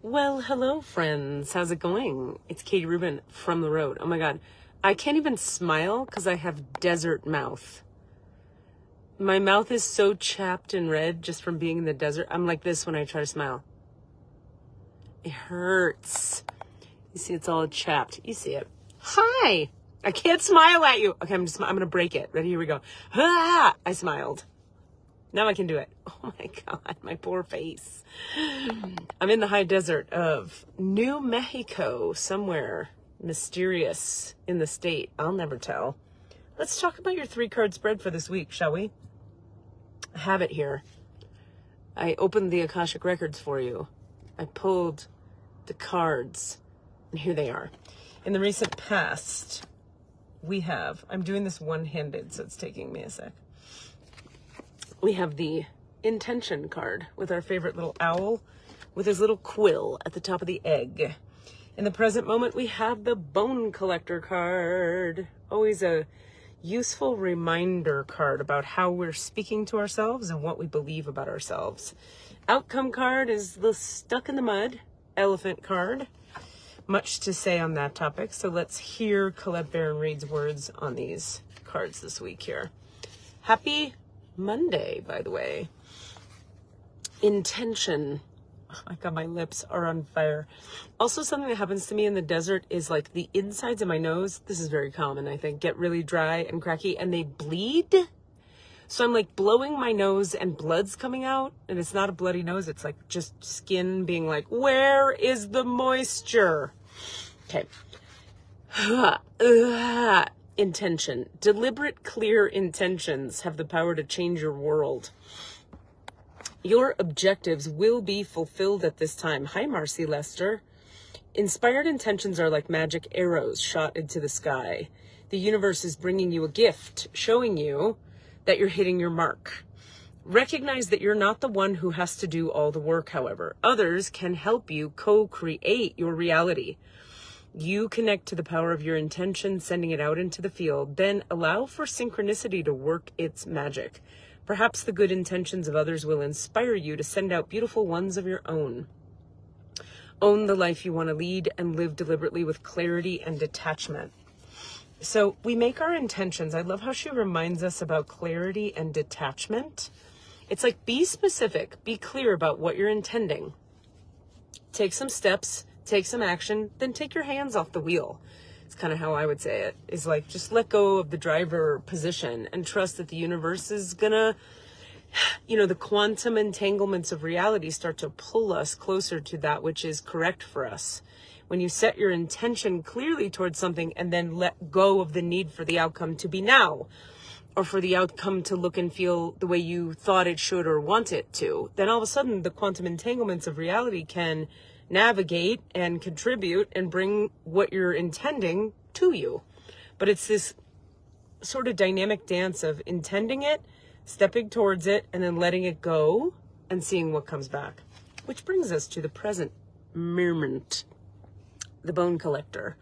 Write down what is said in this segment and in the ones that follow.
Well, hello, friends. How's it going? It's Katie Rubin from the road. Oh my God. I can't even smile because I have desert mouth. My mouth is so chapped and red just from being in the desert. I'm like this when I try to smile. It hurts. You see, it's all chapped. You see it. Hi. I can't smile at you. Okay, I'm going to break it. Ready? Here we go. Ah, I smiled. Now I can do it. Oh my God, my poor face. I'm in the high desert of New Mexico, somewhere mysterious in the state. I'll never tell. Let's talk about your 3-card spread for this week, shall we? I have it here. I opened the Akashic Records for you. I pulled the cards, and here they are. In the recent past, we have, I'm doing this one-handed, so it's taking me a sec. We have the intention card with our favorite little owl with his little quill at the top of the egg. In the present moment, we have the bone collector card. Always a useful reminder card about how we're speaking to ourselves and what we believe about ourselves. Outcome card is the stuck in the mud elephant card. Much to say on that topic. So let's hear Colette Baron Reid's words on these cards this week here. Happy Monday, by the way. Intention. Oh my God, my lips are on fire. Also, something that happens to me in the desert is like the insides of my nose, this is very common, I think, get really dry and cracky and they bleed. So I'm like blowing my nose and blood's coming out, and it's not a bloody nose, it's like just skin being like, where is the moisture? Okay. Intention. Deliberate, clear intentions have the power to change your world. Your objectives will be fulfilled at this time. Hi, Marcy Lester. Inspired intentions are like magic arrows shot into the sky. The universe is bringing you a gift, showing you that you're hitting your mark. Recognize that you're not the one who has to do all the work, however. Others can help you co-create your reality. You connect to the power of your intention, sending it out into the field, then allow for synchronicity to work its magic. Perhaps the good intentions of others will inspire you to send out beautiful ones of your own. Own the life you want to lead and live deliberately with clarity and detachment. So we make our intentions. I love how she reminds us about clarity and detachment. It's like, be specific, be clear about what you're intending. Take some steps. Take some action, then take your hands off the wheel. It's kind of how I would say it, is like, just let go of the driver position and trust that the universe is gonna, the quantum entanglements of reality start to pull us closer to that which is correct for us. When you set your intention clearly towards something and then let go of the need for the outcome to be now, or for the outcome to look and feel the way you thought it should or want it to, then all of a sudden the quantum entanglements of reality can navigate and contribute and bring what you're intending to you. But it's this sort of dynamic dance of intending it, stepping towards it, and then letting it go and seeing what comes back. Which brings us to the present moment. The bone collector.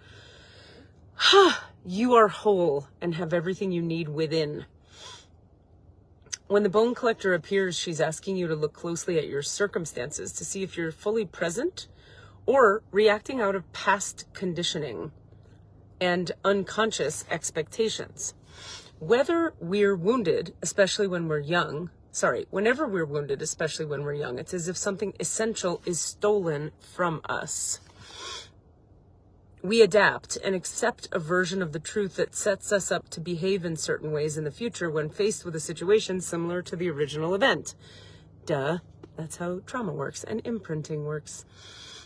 You are whole and have everything you need within. When the bone collector appears, she's asking you to look closely at your circumstances to see if you're fully present or reacting out of past conditioning and unconscious expectations. Whenever we're wounded, especially when we're young, it's as if something essential is stolen from us. We adapt and accept a version of the truth that sets us up to behave in certain ways in the future when faced with a situation similar to the original event. Duh, that's how trauma works and imprinting works.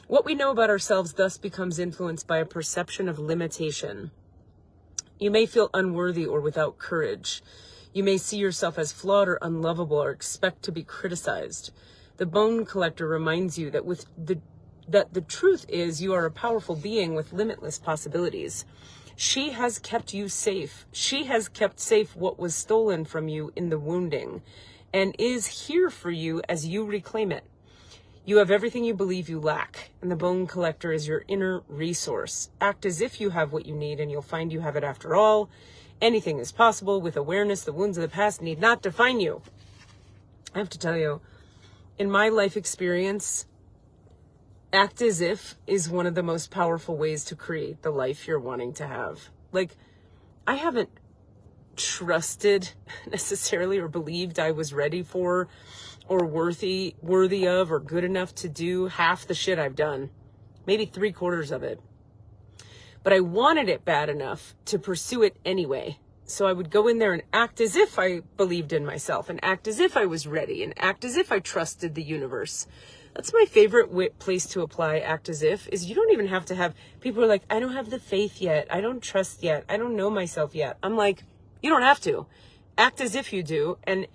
What we know about ourselves thus becomes influenced by a perception of limitation. You may feel unworthy or without courage. You may see yourself as flawed or unlovable or expect to be criticized. The bone collector reminds you that the truth is you are a powerful being with limitless possibilities. She has kept you safe. She has kept safe what was stolen from you in the wounding and is here for you as you reclaim it. You have everything you believe you lack, and the bone collector is your inner resource. Act as if you have what you need, and you'll find you have it after all. Anything is possible with awareness. The wounds of the past need not define you. I have to tell you, in my life experience, Act as if is one of the most powerful ways to create the life you're wanting to have. Like, I haven't trusted necessarily or believed I was ready for or worthy of or good enough to do half the shit I've done, maybe 3/4 of it. But I wanted it bad enough to pursue it anyway. So I would go in there and act as if I believed in myself, and act as if I was ready, and act as if I trusted the universe. That's my favorite place to apply act as if, is you don't even have to have, people are like, I don't have the faith yet. I don't trust yet. I don't know myself yet. I'm like, you don't have to. Act as if you do. And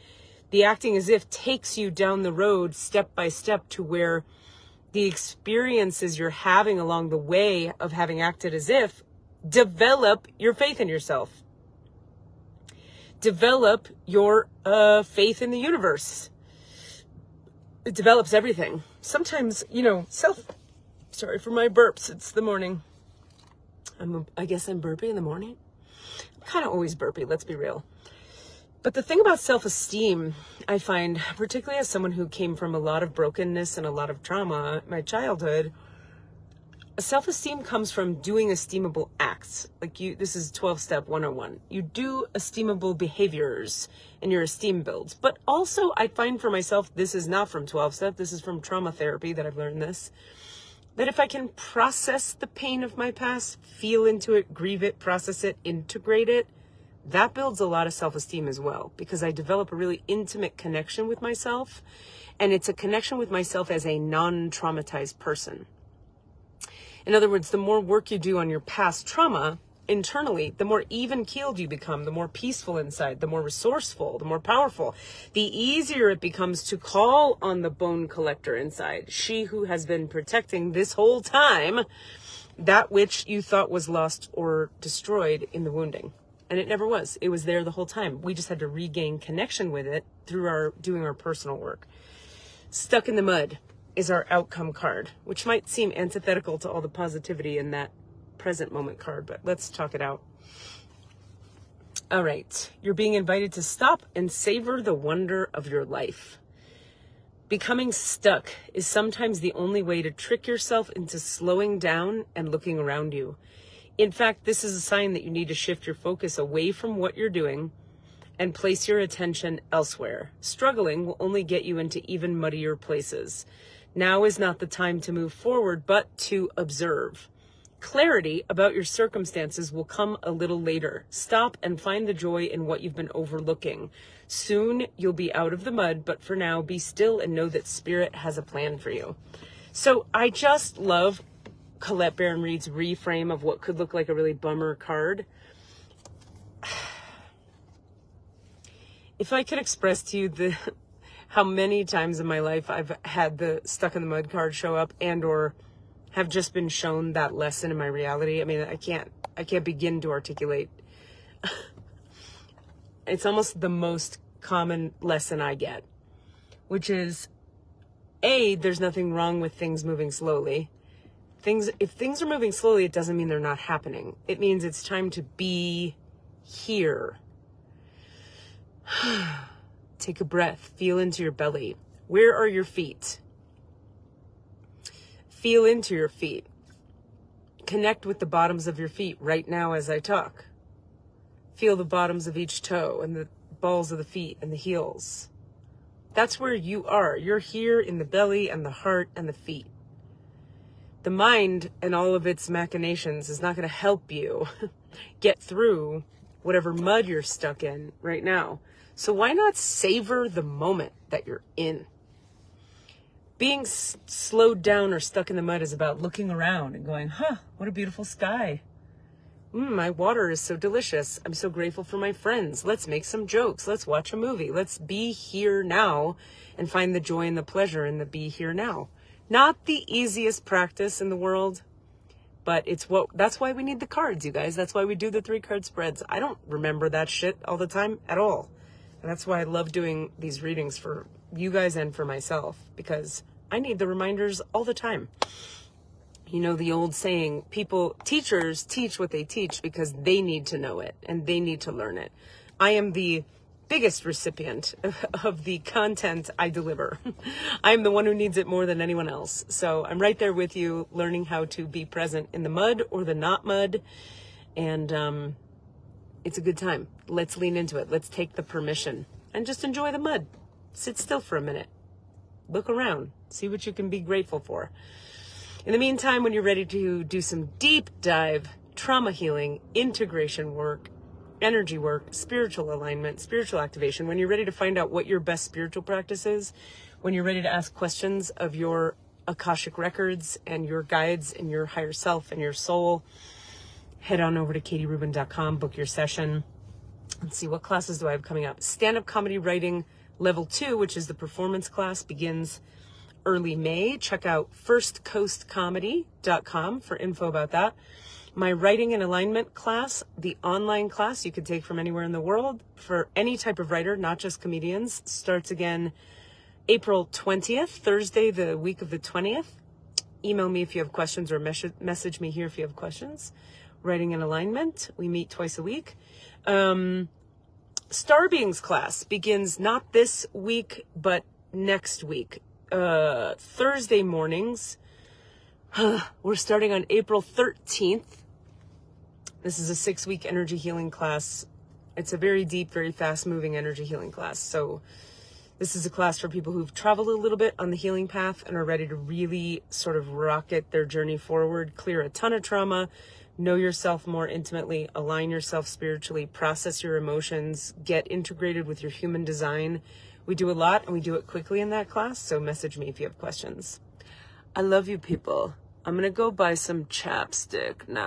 the acting as if takes you down the road step by step to where the experiences you're having along the way of having acted as if develop your faith in yourself. Develop your faith in the universe. It develops everything. Sometimes, sorry for my burps. It's the morning. I guess I'm burpy in the morning. I'm kind of always burpy, let's be real. But the thing about self-esteem, I find, particularly as someone who came from a lot of brokenness and a lot of trauma in my childhood, self-esteem comes from doing esteemable acts. Like this is 12-step 101. You do esteemable behaviors and your esteem builds. But also I find for myself, this is not from 12-step, this is from trauma therapy that I've learned this, that if I can process the pain of my past, feel into it, grieve it, process it, integrate it, that builds a lot of self-esteem as well, because I develop a really intimate connection with myself, and it's a connection with myself as a non-traumatized person. In other words, the more work you do on your past trauma internally, the more even-keeled you become, the more peaceful inside, the more resourceful, the more powerful, the easier it becomes to call on the bone collector inside, she who has been protecting this whole time that which you thought was lost or destroyed in the wounding. And it never was. It was there the whole time. We just had to regain connection with it through doing our personal work. Stuck in the mud is our outcome card, which might seem antithetical to all the positivity in that present moment card, but let's talk it out. All right. You're being invited to stop and savor the wonder of your life. Becoming stuck is sometimes the only way to trick yourself into slowing down and looking around you. In fact, this is a sign that you need to shift your focus away from what you're doing and place your attention elsewhere. Struggling will only get you into even muddier places. Now is not the time to move forward, but to observe. Clarity about your circumstances will come a little later. Stop and find the joy in what you've been overlooking. Soon you'll be out of the mud, but for now, be still and know that Spirit has a plan for you. So I just love Colette Baron-Reid's reframe of what could look like a really bummer card. If I could express to you how many times in my life I've had the stuck in the mud card show up and or have just been shown that lesson in my reality. I mean, I can't begin to articulate. It's almost the most common lesson I get, which is, A, there's nothing wrong with things moving slowly. If things are moving slowly, it doesn't mean they're not happening. It means it's time to be here. Take a breath. Feel into your belly. Where are your feet? Feel into your feet. Connect with the bottoms of your feet right now as I talk. Feel the bottoms of each toe and the balls of the feet and the heels. That's where you are. You're here in the belly and the heart and the feet. The mind and all of its machinations is not going to help you get through whatever mud you're stuck in right now. So why not savor the moment that you're in? Being slowed down or stuck in the mud is about looking around and going, what a beautiful sky. My water is so delicious. I'm so grateful for my friends. Let's make some jokes. Let's watch a movie. Let's be here now and find the joy and the pleasure in the be here now. Not the easiest practice in the world, but that's why we need the cards, you guys. That's why we do the 3-card spreads. I don't remember that shit all the time at all. And that's why I love doing these readings for you guys and for myself, because I need the reminders all the time. You know, the old saying, teachers teach what they teach because they need to know it and they need to learn it. I am the biggest recipient of the content I deliver. I'm the one who needs it more than anyone else. So I'm right there with you, learning how to be present in the mud or the not mud. And it's a good time. Let's lean into it. Let's take the permission and just enjoy the mud. Sit still for a minute. Look around. See what you can be grateful for. In the meantime, when you're ready to do some deep dive trauma healing, integration work, energy work, spiritual alignment, spiritual activation, when you're ready to find out what your best spiritual practice is, when you're ready to ask questions of your Akashic records and your guides and your higher self and your soul, head on over to katierubin.com, book your session. Let's see, what classes do I have coming up? Stand-up comedy writing level 2, which is the performance class, begins early May. Check out firstcoastcomedy.com for info about that. My writing and alignment class, the online class you could take from anywhere in the world for any type of writer, not just comedians, starts again April 20th, Thursday, the week of the 20th. Email me if you have questions or message me here if you have questions. Writing and alignment, we meet twice a week. Star Beings class begins not this week, but next week. Thursday mornings. We're starting on April 13th. This is a 6-week energy healing class. It's a very deep, very fast-moving energy healing class. So this is a class for people who've traveled a little bit on the healing path and are ready to really sort of rocket their journey forward, clear a ton of trauma, know yourself more intimately, align yourself spiritually, process your emotions, get integrated with your human design. We do a lot and we do it quickly in that class. So message me if you have questions. I love you people. I'm going to go buy some chapstick now.